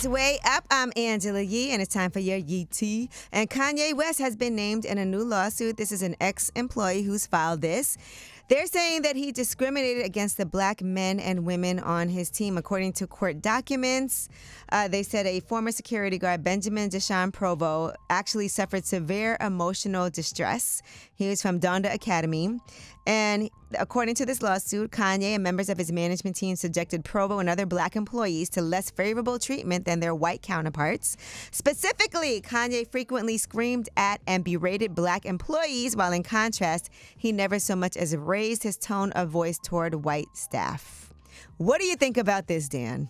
It's Way Up. I'm Angela Yee, and it's time for your Yee Tea. And Kanye West has been named in a new lawsuit. This is an ex-employee who's filed this. They're saying that he discriminated against the black men and women on his team. According to court documents, they said a former security guard, Benjamin Deshaun Provo, actually suffered severe emotional distress. He was from Donda Academy. And according to this lawsuit, Kanye and members of his management team subjected Provo and other black employees to less favorable treatment than their white counterparts. Specifically, Kanye frequently screamed at and berated black employees, while in contrast, he never so much as raised his tone of voice toward white staff. What do you think about this, Dan?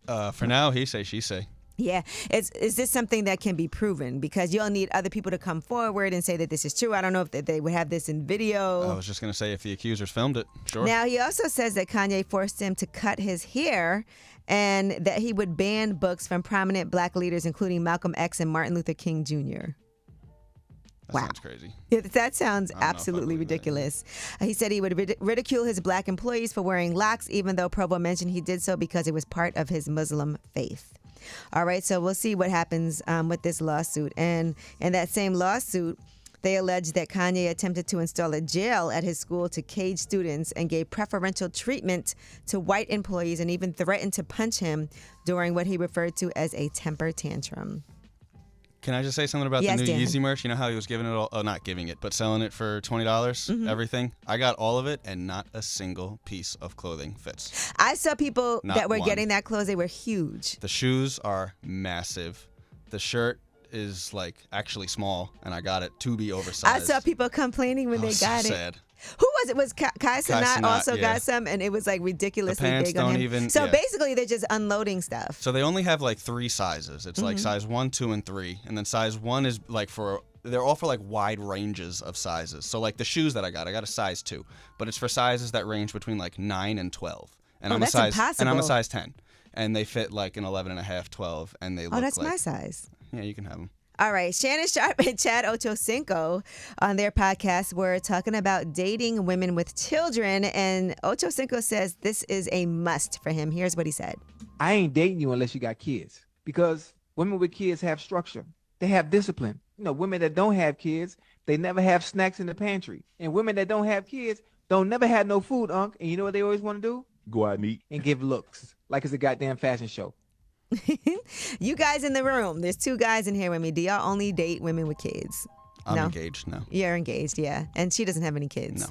For now, he say, she say. Yeah. Is this something that can be proven? Because you'll need other people to come forward and say that this is true. I don't know if they would have this in video. I was just going to say if the accusers filmed it, sure. Now, he also says that Kanye forced him to cut his hair and that he would ban books from prominent black leaders, including Malcolm X and Martin Luther King Jr. That sounds crazy. Yeah, that sounds absolutely ridiculous. He said he would ridicule his black employees for wearing locks, even though Provo mentioned he did so because it was part of his Muslim faith. All right, so we'll see what happens with this lawsuit. And in that same lawsuit, they allege that Kanye attempted to install a jail at his school to cage students and gave preferential treatment to white employees and even threatened to punch him during what he referred to as a temper tantrum. Can I just say something about the new Yeezy merch? You know how he was giving it all, not giving it, but selling it for $20, everything? I got all of it, and not a single piece of clothing fits. I saw people that were getting that clothes. They were huge. The shoes are massive. The shirt is like actually small, and I got it to be oversized. I saw people complaining when they got it. Sad. Who was it? Was Kai Cenat also got some, and it was like ridiculously big on him. So basically, they're just unloading stuff. So they only have like 3 sizes. It's like size 1, 2, and 3, and then size 1 is like they're all for like wide ranges of sizes. So like the shoes that I got a size 2, but it's for sizes that range between like 9 and 12. And I'm a size 10, and they fit like an 11.5, 12, and they look that's my size. Yeah, you can have them. All right, Shannon Sharp and Chad Ochocinco on their podcast were talking about dating women with children, and Ochocinco says this is a must for him. Here's what he said. I ain't dating you unless you got kids, because women with kids have structure. They have discipline. You know, women that don't have kids, they never have snacks in the pantry. And women that don't have kids don't never have no food, Unc. And you know what they always want to do? Go out and eat. And give looks, like it's a goddamn fashion show. You guys in the room, there's 2 guys in here with me. Do y'all only date women with kids? I'm engaged, no. You're engaged, yeah. And she doesn't have any kids? No.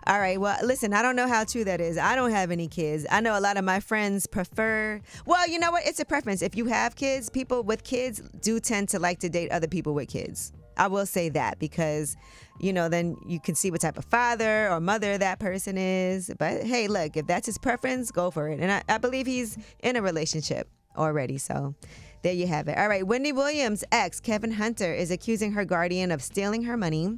All right, well, listen, I don't know how true that is. I don't have any kids. I know a lot of my friends prefer, well, you know what? It's a preference. If you have kids, people with kids do tend to like to date other people with kids. I will say that because, you know, then you can see what type of father or mother that person is. But hey, look, if that's his preference, go for it. And I believe he's in a relationship already, so there you have it. All right, Wendy Williams' ex, Kevin Hunter, is accusing her guardian of stealing her money.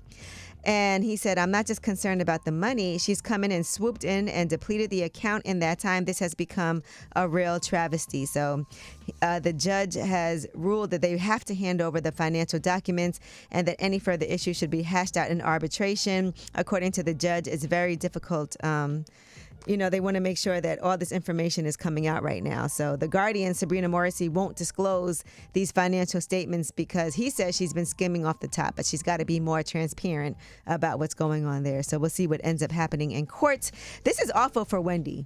And he said, I'm not just concerned about the money. She's come in and swooped in and depleted the account in that time. This has become a real travesty. So the judge has ruled that they have to hand over the financial documents and that any further issues should be hashed out in arbitration. According to the judge, it's very difficult. You know, they want to make sure that all this information is coming out right now. So the guardian, Sabrina Morrissey, won't disclose these financial statements because he says she's been skimming off the top, but she's got to be more transparent about what's going on there. So we'll see what ends up happening in court. This is awful for Wendy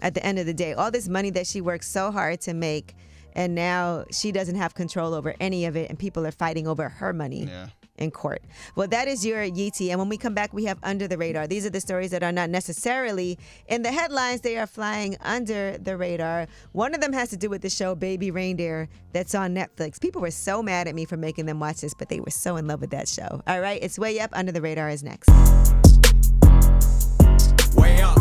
at the end of the day. All this money that she worked so hard to make, and now she doesn't have control over any of it, and people are fighting over her money. Yeah. In court. Well, that is your Yeetie. And when we come back, we have Under the Radar. These are the stories that are not necessarily in the headlines. They are flying under the radar. One of them has to do with the show Baby Reindeer that's on Netflix. People were so mad at me for making them watch this, but they were so in love with that show. All right, it's Way Up. Under the Radar is next. Way Up.